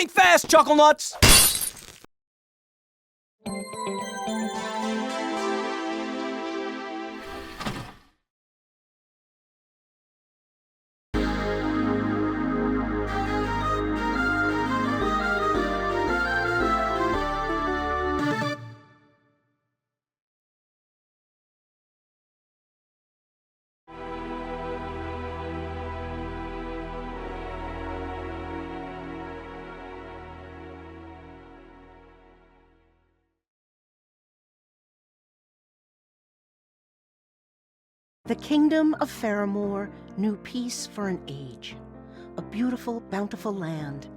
Think fast, Chuckle Nuts! The kingdom of Faramore knew peace for an age, a beautiful, bountiful land.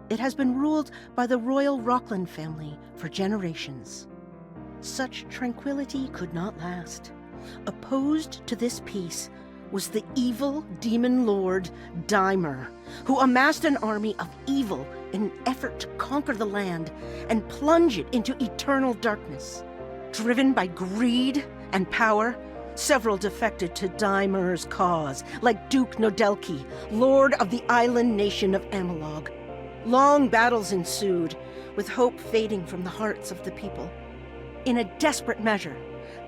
It has been ruled by the royal Rockland family for generations. Such tranquility could not last. Opposed to this peace was the evil demon lord Daimur, who amassed an army of evil in an effort to conquer the land and plunge it into eternal darkness. Driven by greed and power, several defected to Daimur's cause, like Duke Nodelki, lord of the island nation of Amalog. Long battles ensued, with hope fading from the hearts of the people. In a desperate measure,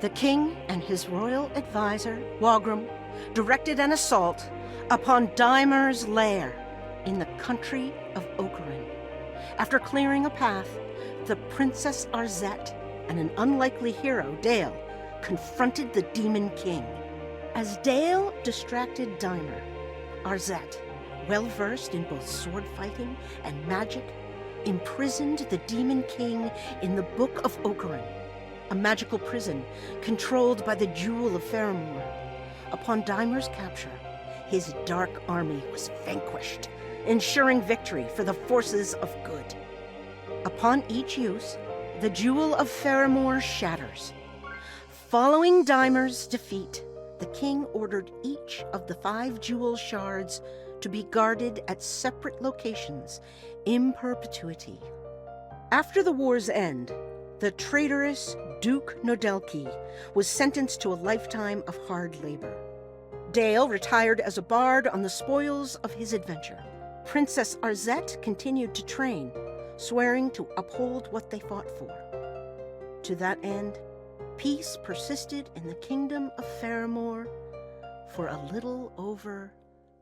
the king and his royal advisor, Wagram, directed an assault upon Daimur's lair in the country of Ocarin. After clearing a path, the Princess Arzette and an unlikely hero, Dale, confronted the Demon King. As Dale distracted Daimur, Arzette, well-versed in both sword fighting and magic, imprisoned the Demon King in the Book of Ocarin, a magical prison controlled by the Jewel of Faramore. Upon Daimur's capture, his dark army was vanquished, ensuring victory for the forces of good. Upon each use, the Jewel of Faramore shatters. Following Daimur's defeat, the king ordered each of the 5 jewel shards to be guarded at separate locations in perpetuity. After the war's end, the traitorous Duke Nodelki was sentenced to a lifetime of hard labor. Dale retired as a bard on the spoils of his adventure. Princess Arzette continued to train, swearing to uphold what they fought for. To that end, peace persisted in the kingdom of Faramore for a little over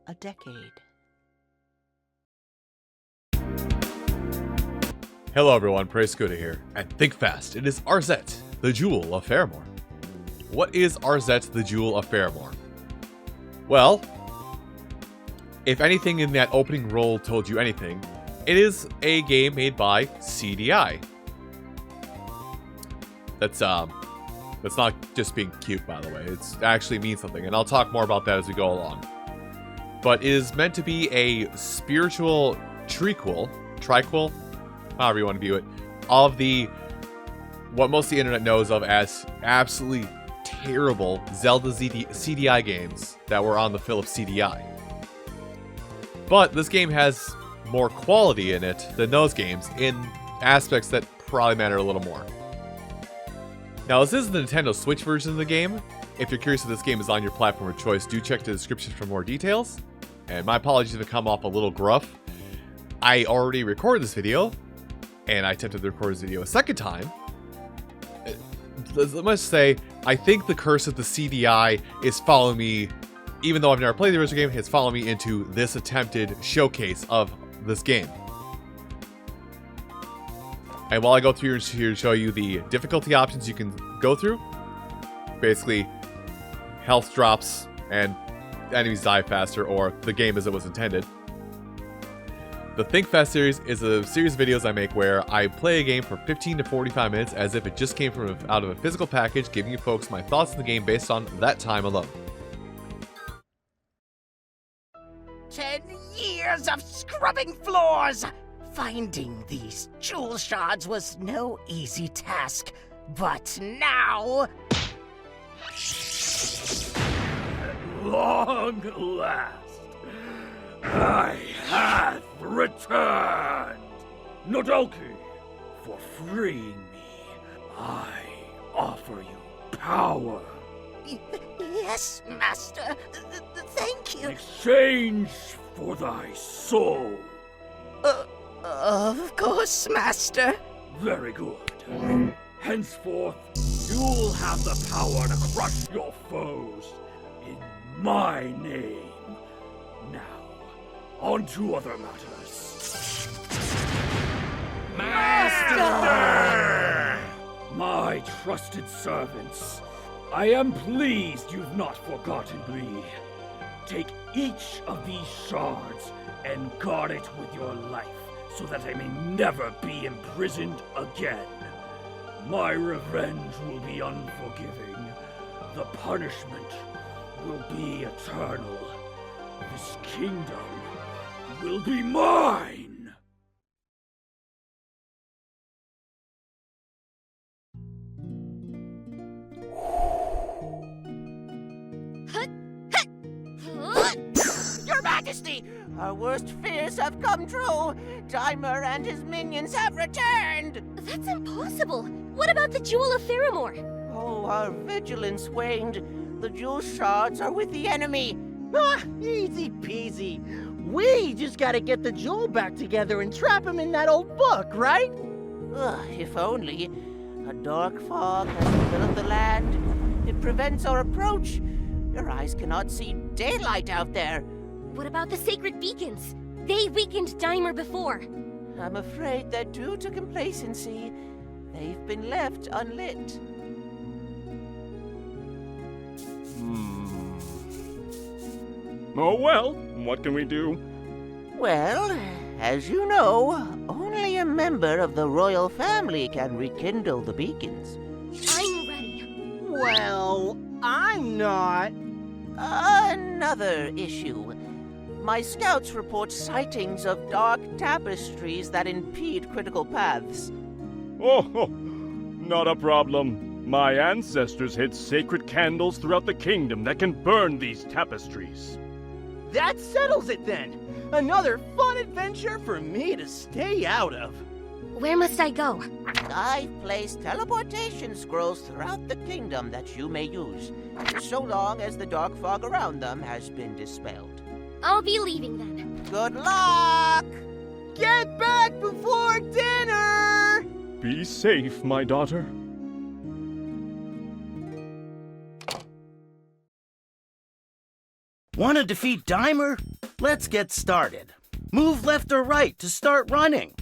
a decade. Hello everyone, Praiscuda here, and think fast, it is Arzette, the Jewel of Faramore. What is Arzette, the Jewel of Faramore? Well, if anything in that opening roll told you anything, it is a game made by CDI. That's not just being cute, by the way. It actually means something, and I'll talk more about that as we go along. But it is meant to be a spiritual triquel, however you want to view it, of what most of the internet knows of as absolutely terrible Zelda CDI games that were on the Philips CDI. But this game has more quality in it than those games in aspects that probably matter a little more. Now, this is the Nintendo Switch version of the game. If you're curious if this game is on your platform of choice, do check the description for more details. And my apologies if it come off a little gruff. I already recorded this video, and I attempted to record this video a second time. Let me say, I think the curse of the CDI is following me, even though I've never played the original game, it's following me into this attempted showcase of this game. And while I go through here to show you the difficulty options you can go through, basically health drops and enemies die faster, or the game as it was intended. The Think Fast series is a series of videos I make where I play a game for 15 to 45 minutes as if it just came out of a physical package, giving you folks my thoughts on the game based on that time alone. 10 years of scrubbing floors! Finding these jewel shards was no easy task, but now... Long last, I have returned! Nodelki, for freeing me, I offer you power. Yes, Master. Thank you. In exchange for thy soul. Of course, Master. Very good. Henceforth, you'll have the power to crush your foes in my name. Now, on to other matters. Master! My trusted servants, I am pleased you've not forgotten me. Take each of these shards and guard it with your life, so that I may never be imprisoned again. My revenge will be unforgiving. The punishment will be eternal. This kingdom will be mine! Your Majesty, our worst fears have come true. Daimur and his minions have returned. That's impossible. What about the Jewel of Faramore? Oh, our vigilance waned. The jewel shards are with the enemy. Ah, easy peasy. We just gotta get the jewel back together and trap him in that old book, right? If only. A dark fog has enveloped the land. It prevents our approach. Your eyes cannot see daylight out there. What about the sacred beacons? They weakened Daimur before. I'm afraid that due to complacency, they've been left unlit. Oh well, what can we do? Well, as you know, only a member of the royal family can rekindle the beacons. I'm ready. Well, I'm not. Another issue. My scouts report sightings of dark tapestries that impede critical paths. Oh, not a problem. My ancestors hid sacred candles throughout the kingdom that can burn these tapestries. That settles it then. Another fun adventure for me to stay out of. Where must I go? I've placed teleportation scrolls throughout the kingdom that you may use, so long as the dark fog around them has been dispelled. I'll be leaving then. Good luck! Get back before dinner! Be safe, my daughter. Want to defeat Daimur? Let's get started. Move left or right to start running.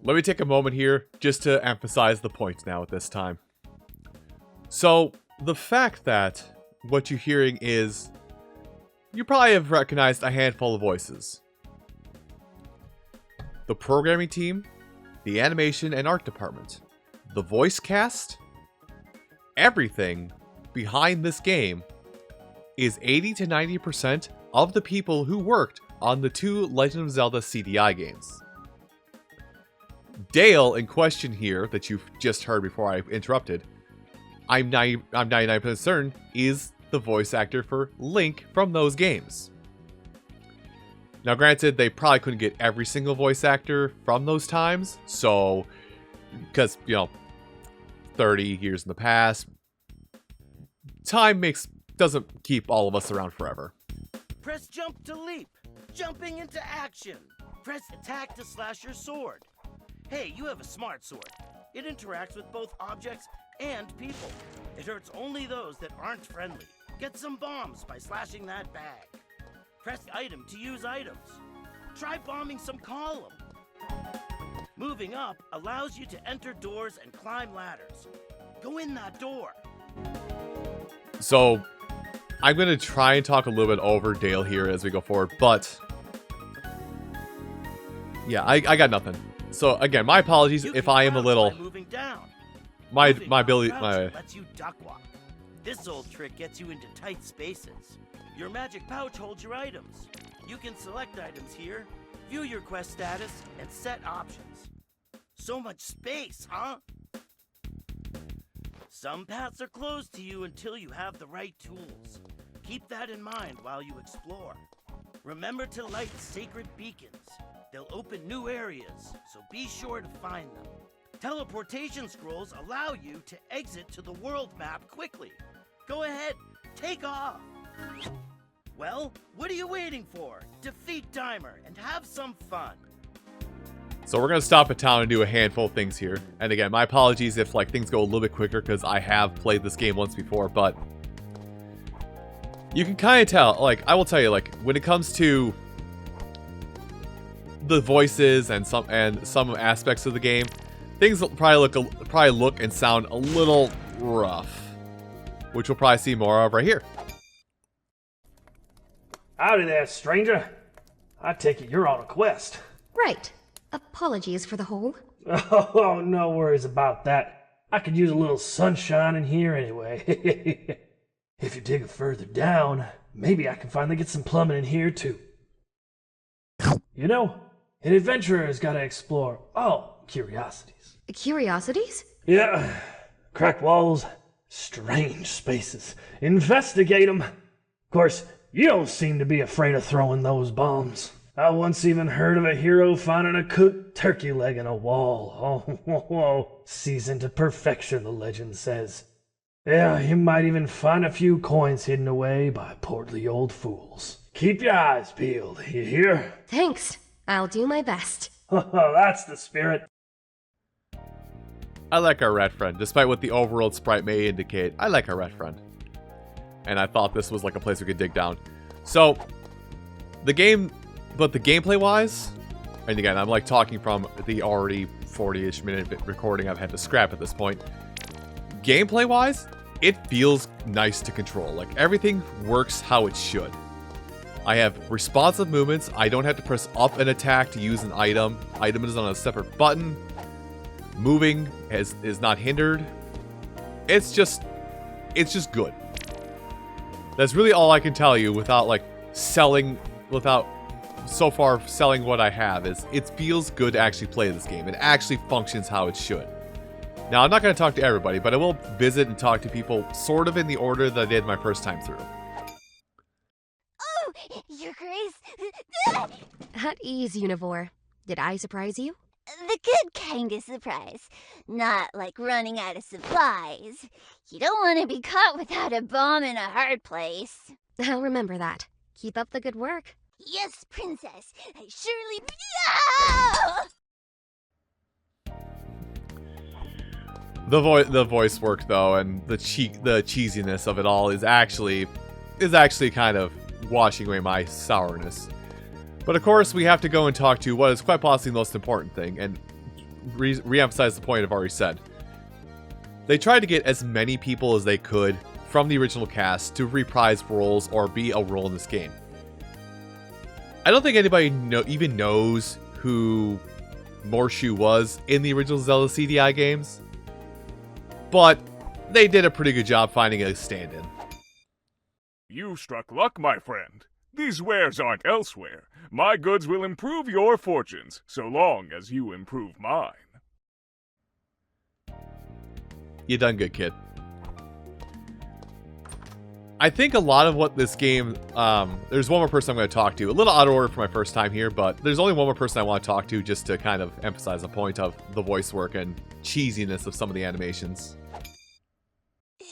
Let me take a moment here just to emphasize the points now at this time. So, the fact that what you're hearing is, you probably have recognized a handful of voices. The programming team, the animation and art department, the voice cast, everything behind this game is 80 to 90% of the people who worked on the two Legend of Zelda CDI games. Dale in question here, that you've just heard before I interrupted, I'm 99% certain is the voice actor for Link from those games. Now granted, they probably couldn't get every single voice actor from those times, so, because, 30 years in the past, time doesn't keep all of us around forever. Press jump to leap. Jumping into action. Press attack to slash your sword. Hey, you have a smart sword. It interacts with both objects and people. It hurts only those that aren't friendly. Get some bombs by slashing that bag. Press item to use items. Try bombing some column. Moving up allows you to enter doors and climb ladders. Go in that door. So, I'm going to try and talk a little bit over Dale here as we go forward, but yeah, I got nothing. So again, my apologies if I am a little Moving down. my Moving ability up my lets you duck walk. This old trick gets you into tight spaces. Your magic pouch holds your items. You can select items here, view your quest status, and set options. So much space, huh? Some paths are closed to you until you have the right tools. Keep that in mind while you explore. Remember to light sacred beacons. They'll open new areas, so be sure to find them. Teleportation scrolls allow you to exit to the world map quickly. Go ahead, take off. Well, what are you waiting for? Defeat Daimur and have some fun. So we're going to stop at town and do a handful of things here. And again, my apologies if like things go a little bit quicker because I have played this game once before, but you can kind of tell, like, I will tell you, like, when it comes to the voices and some aspects of the game, things will probably look and sound a little rough, which we'll probably see more of right here. Howdy there, stranger. I take it you're on a quest. Right. Apologies for the hole. Oh, no worries about that. I could use a little sunshine in here anyway. If you dig further down, maybe I can finally get some plumbing in here too. You know, an adventurer has got to explore all curiosities. Curiosities? Yeah, cracked walls, strange spaces. Investigate them. Of course, you don't seem to be afraid of throwing those bombs. I once even heard of a hero finding a cooked turkey leg in a wall. Oh, seasoned to perfection, the legend says. Yeah, you might even find a few coins hidden away by portly old fools. Keep your eyes peeled, you hear? Thanks. I'll do my best. That's the spirit. I like our rat friend, despite what the overworld sprite may indicate. I like our rat friend. And I thought this was like a place we could dig down. So, the gameplay-wise, and again, I'm like talking from the already 40-ish minute recording I've had to scrap at this point. Gameplay-wise, it feels nice to control. Like, everything works how it should. I have responsive movements. I don't have to press up and attack to use an item. Item is on a separate button. Moving is not hindered. It's just good. That's really all I can tell you without selling what I have. Is it feels good to actually play this game. It actually functions how it should. Now, I'm not going to talk to everybody, but I will visit and talk to people sort of in the order that I did my first time through. Oh, Your Grace. At ease, Univore. Did I surprise you? The good kind of surprise. Not like running out of supplies. You don't want to be caught without a bomb in a hard place. I'll remember that. Keep up the good work. Yes, Princess. I surely... Ah! The voice work though, and the cheesiness of it all is actually kind of washing away my sourness. But of course, we have to go and talk to what is quite possibly the most important thing, and re-emphasize the point I've already said. They tried to get as many people as they could from the original cast to reprise roles or be a role in this game. I don't think anybody even knows who Morshu was in the original Zelda CDI games, but they did a pretty good job finding a stand-in. You struck luck, my friend. These wares aren't elsewhere. My goods will improve your fortunes, so long as you improve mine. You done good, kid. I think a lot of what this game... there's one more person I'm going to talk to. A little out of order for my first time here, but there's only one more person I want to talk to just to kind of emphasize the point of the voice work and cheesiness of some of the animations.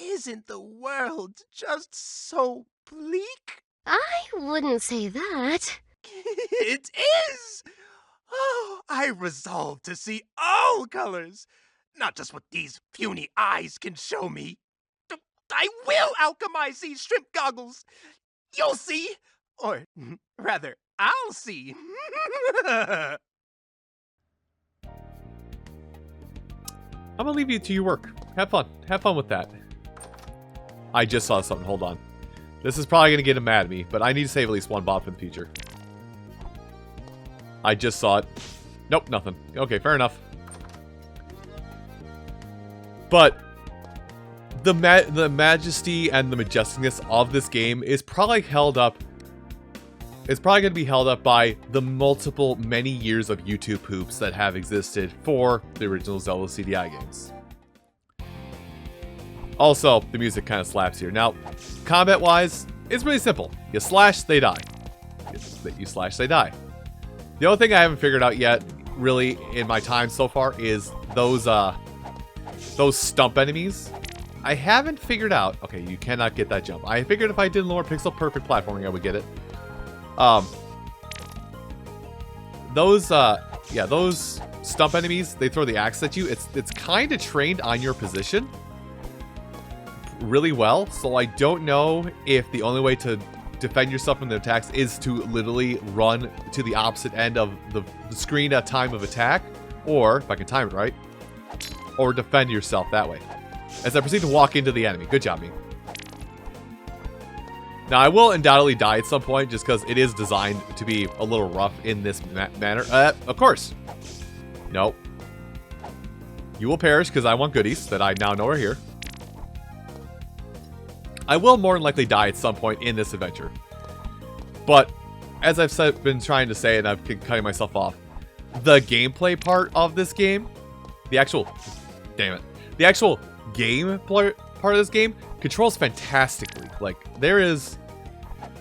Isn't the world just so bleak? I wouldn't say that. It is! Oh, I resolve to see all colors, not just what these puny eyes can show me. I will alchemize these shrimp goggles. You'll see. Or, rather, I'll see. I'm gonna leave you to your work. Have fun. Have fun with that. I just saw something. Hold on. This is probably gonna get him mad at me, but I need to save at least one bob for the future. I just saw it. Nope, nothing. Okay, fair enough. But the majesty and the majesticness of this game is probably held up. It's probably going to be held up by the many years of YouTube poops that have existed for the original Zelda CDI games. Also, the music kind of slaps here. Now, combat-wise, it's really simple. You slash, they die. You slash, they die. The only thing I haven't figured out yet, really, in my time so far, is those stump enemies. I haven't figured out... Okay, you cannot get that jump. I figured if I did more pixel perfect platforming, I would get it. Those stump enemies, they throw the axe at you. It's kind of trained on your position really well, so I don't know if the only way to defend yourself from the attacks is to literally run to the opposite end of the screen at time of attack, or, if I can time it right, or defend yourself that way. As I proceed to walk into the enemy. Good job, me. Now, I will undoubtedly die at some point, just because it is designed to be a little rough in this manner. Of course. No. You will perish, because I want goodies that I now know are here. I will more than likely die at some point in this adventure. But, as I've been trying to say, and I've been cutting myself off, the gameplay part of this game, the actual... Damn it. The actual game part of this game controls fantastically. Like, there's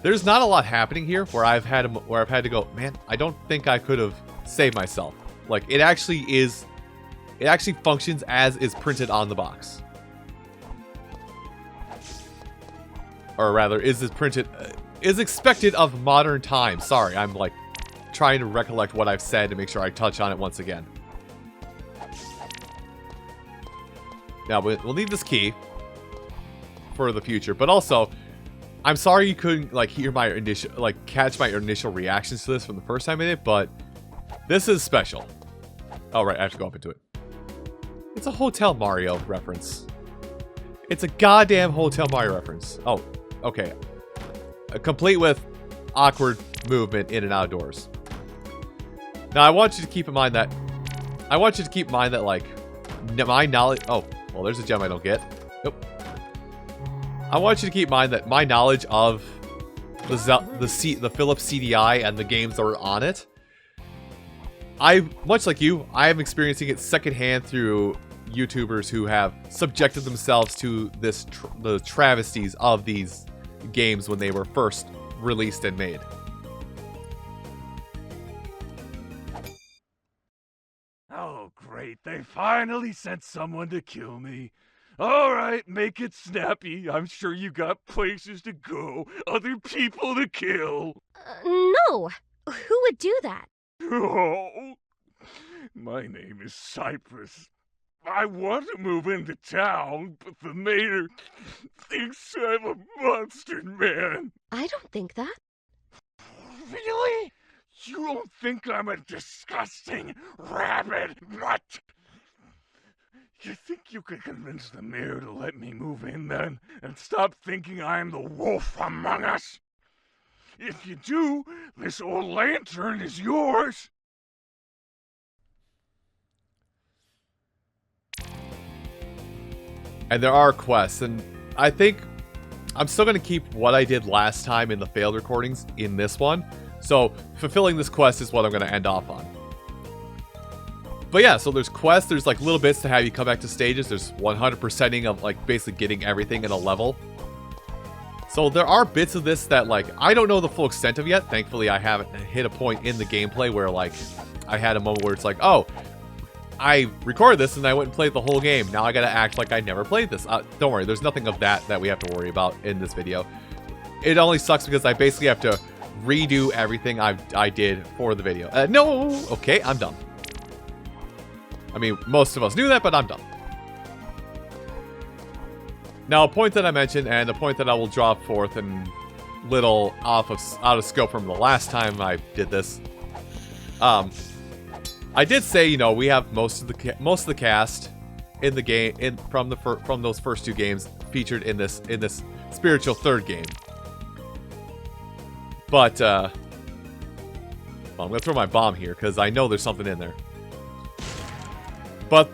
not a lot happening here where I've had to go, man, I don't think I could have saved myself. Like, it actually functions as is printed on the box. Or rather, is expected of modern times. Sorry, I'm like trying to recollect what I've said to make sure I touch on it once again. Now, we'll need this key for the future, but also, I'm sorry you couldn't like hear my initial, like catch my initial reactions to this from the first time I did it, but this is special. Oh, right, I have to go up into it. It's a Hotel Mario reference. It's a goddamn Hotel Mario reference. Oh, okay. Complete with awkward movement in and out of doors. Now, I want you to keep in mind that, like, my knowledge... Oh, well, there's a gem I don't get. Nope. I want you to keep in mind that my knowledge of the Philips CDI and the games that are on it, much like you, I am experiencing it secondhand through YouTubers who have subjected themselves to the travesties of these games when they were first released and made. Oh, great. They finally sent someone to kill me. All right, make it snappy. I'm sure you got places to go, other people to kill. No. Who would do that? Oh, my name is Cypress. I want to move into town, but the mayor thinks I'm a monster man. I don't think that. Really? You don't think I'm a disgusting, rabid nut? You think you could convince the mayor to let me move in then, and stop thinking I'm the wolf among us? If you do, this old lantern is yours. And there are quests, and I think I'm still going to keep what I did last time in the failed recordings in this one. So, fulfilling this quest is what I'm going to end off on. But yeah, so there's quests, there's like little bits to have you come back to stages, there's 100%ing of like basically getting everything in a level. So there are bits of this that like, I don't know the full extent of yet. Thankfully, I haven't hit a point in the gameplay where like, I had a moment where it's like, oh, I recorded this and I went and played the whole game. Now I gotta act like I never played this. Don't worry, there's nothing of that we have to worry about in this video. It only sucks because I basically have to redo everything I did for the video. No! Okay, I'm done. I mean, most of us knew that, but I'm done. Now, a point that I mentioned, and a point that I will draw forth and little out of scope from the last time I did this. I did say, you know, we have most of the cast in the game from those first two games featured in this spiritual third game. But well, I'm gonna throw my bomb here because I know there's something in there. But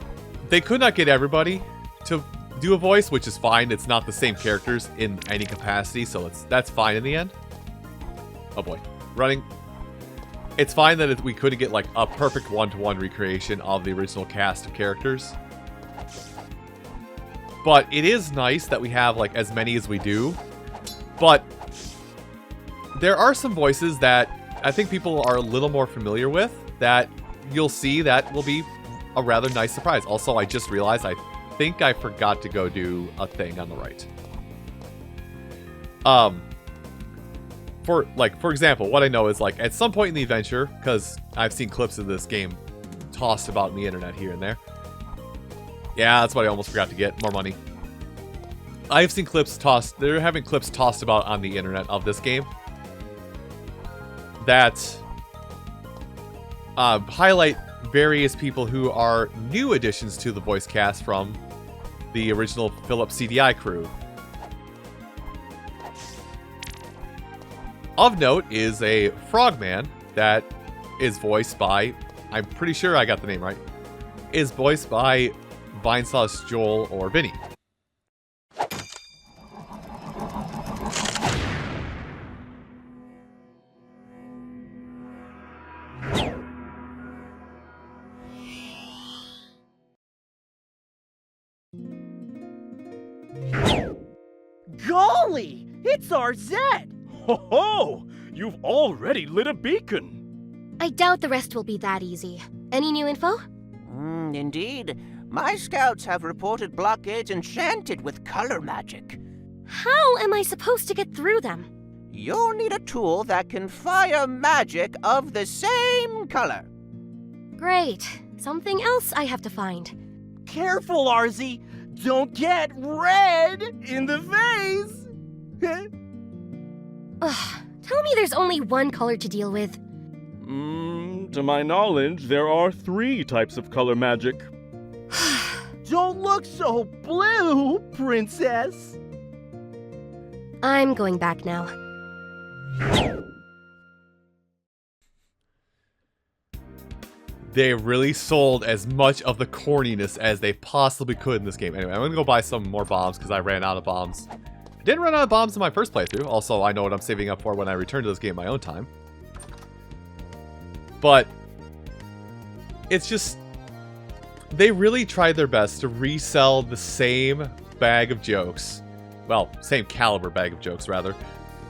they could not get everybody to do a voice, which is fine. It's not the same characters in any capacity, so that's fine in the end. Oh boy, running. It's fine that we couldn't get like a perfect one-to-one recreation of the original cast of characters. But it is nice that we have like as many as we do. But there are some voices that I think people are a little more familiar with that you'll see that will be a rather nice surprise. Also, I just realized I think I forgot to go do a thing on the right. For example, what I know is, like, at some point in the adventure, because I've seen clips of this game tossed about in the internet here and there. Yeah, that's what I almost forgot to get. More money. I've seen clips tossed. They're having clips tossed about on the internet of this game that highlight various people who are new additions to the voice cast from the original Philips CDI crew. Of note is a frogman that is voiced by, I'm pretty sure I got the name right, is voiced by Vinesauce Joel or Vinny. Golly! It's Arzette! Ho ho! You've already lit a beacon! I doubt the rest will be that easy. Any new info? Indeed. My scouts have reported blockades enchanted with color magic. How am I supposed to get through them? You'll need a tool that can fire magic of the same color. Great. Something else I have to find. Careful, Arzy! Don't get red in the face! Ugh. Tell me there's only one color to deal with. To my knowledge, there are 3 types of color magic. Don't look so blue, princess! I'm going back now. They really sold as much of the corniness as they possibly could in this game. Anyway, I'm gonna go buy some more bombs because I ran out of bombs. I didn't run out of bombs in my first playthrough. Also, I know what I'm saving up for when I return to this game my own time. But it's just, they really tried their best to resell the same bag of jokes. Well, same caliber bag of jokes, rather,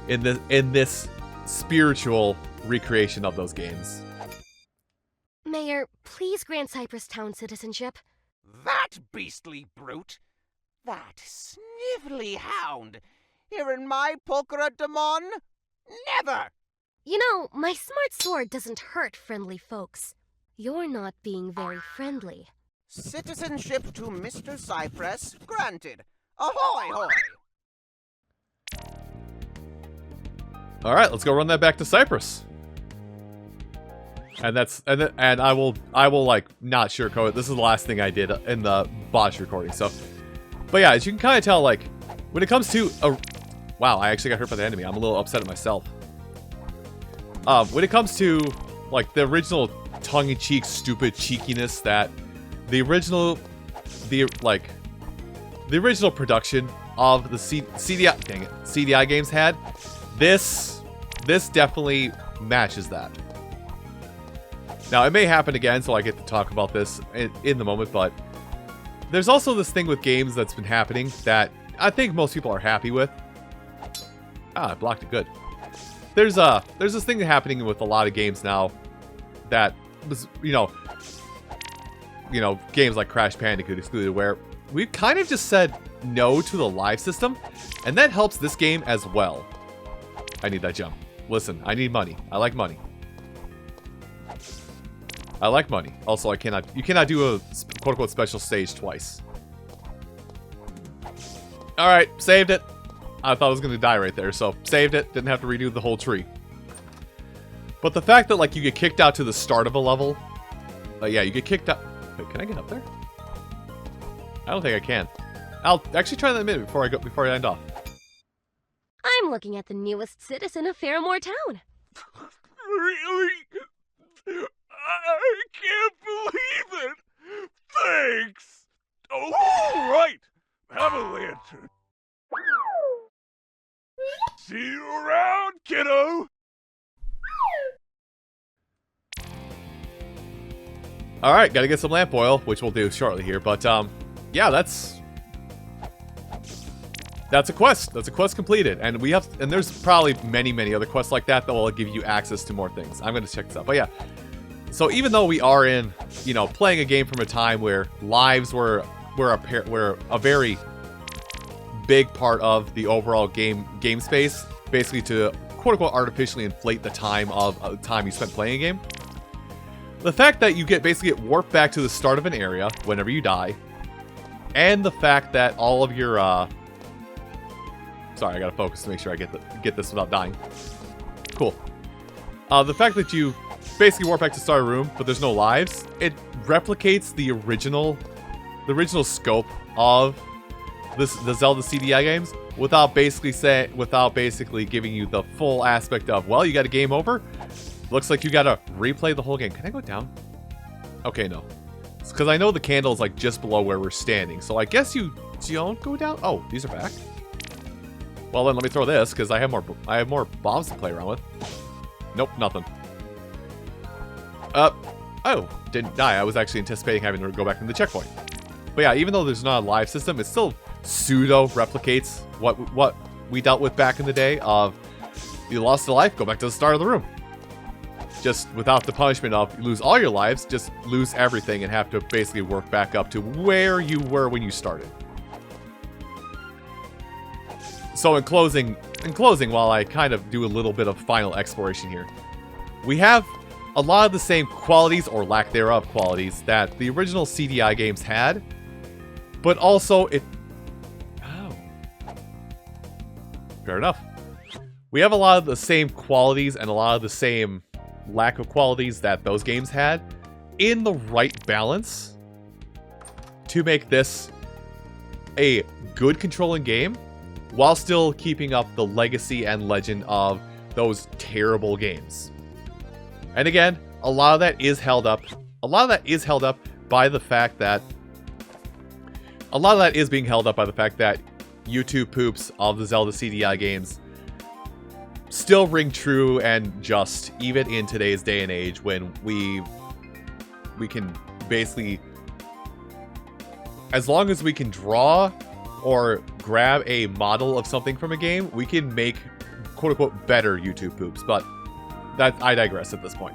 in this spiritual recreation of those games. Mayor, please grant Cypress Town citizenship. That beastly brute! That snivelly hound! Here in my Pulchra Demon? Never! You know, my smart sword doesn't hurt friendly folks. You're not being very friendly. Citizenship to Mr. Cypress granted. Ahoy hoy! All right, let's go run that back to Cyprus. And I will like not sugarcoat it. This is the last thing I did in the botch recording. So, but yeah, as you can kind of tell, like when it comes to wow, I actually got hurt by the enemy. I'm a little upset at myself. When it comes to like the original tongue-in-cheek, stupid cheekiness that the original production of the CDI games had, this definitely matches that. Now, it may happen again, so I get to talk about this in the moment, but there's also this thing with games that's been happening that I think most people are happy with. Ah, I blocked it good. There's this thing happening with a lot of games now that was, games like Crash Bandicoot excluded, where we've kind of just said no to the live system, and that helps this game as well. I need that jump. Listen, I need money. I like money. I like money. Also, you cannot do a quote-unquote special stage twice. Alright, saved it. I thought I was going to die right there, so saved it. Didn't have to redo the whole tree. But the fact that, like, you get kicked out to the start of a level... yeah, you get kicked out... Wait, can I get up there? I don't think I can. I'll actually try that in a minute before I end off. I'm looking at the newest citizen of Faramore Town. Really? I can't believe it! Thanks! Oh, right! Have a lantern. See you around, kiddo! Alright, gotta get some lamp oil, which we'll do shortly here, but, yeah, that's a quest. That's a quest completed, and there's probably many other quests like that will give you access to more things. I'm gonna check this out, but yeah. So even though we are in, playing a game from a time where lives were we're a very big part of the overall game space, basically to quote-unquote artificially inflate the time you spent playing a game. The fact that you basically get warped back to the start of an area whenever you die, and the fact that all of your sorry, I gotta focus to make sure I get this without dying. Cool. The fact that you basically warp back to start a room, but there's no lives, it replicates the original scope of the Zelda CDI games without basically giving you the full aspect of, well, you got a game over. Looks like you gotta replay the whole game. Can I go down? Okay, no. It's because I know the candle is like just below where we're standing, so I guess you don't go down. Oh, these are back. Well then, let me throw this because I have more bombs to play around with. Nope, nothing. Oh, didn't die. I was actually anticipating having to go back in the checkpoint. But yeah, even though there's not a live system, it still pseudo replicates what we dealt with back in the day of you lost a life, go back to the start of the room. Just without the punishment of you lose all your lives, just lose everything and have to basically work back up to where you were when you started. So in closing, while I kind of do a little bit of final exploration here, we have a lot of the same qualities or lack thereof qualities that the original CDI games had, but also fair enough. We have a lot of the same qualities and a lot of the same lack of qualities that those games had in the right balance to make this a good controlling game while still keeping up the legacy and legend of those terrible games. And again, a lot of that is held up. A lot of that is held up by the fact that YouTube poops of the Zelda CDI games still ring true and just, even in today's day and age when we can basically, as long as we can draw or grab a model of something from a game, we can make quote-unquote better YouTube poops, but I digress at this point.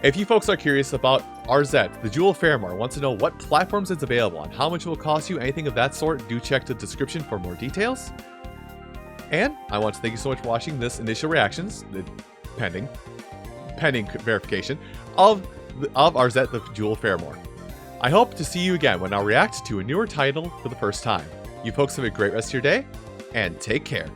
If you folks are curious about Arzette, the Jewel of Faramore, wants to know what platforms it's available on, how much it will cost you, anything of that sort, do check the description for more details. And I want to thank you so much for watching this initial reactions, pending verification, of Arzette, the Jewel of Faramore. I hope to see you again when I'll react to a newer title for the first time. You folks have a great rest of your day, and take care.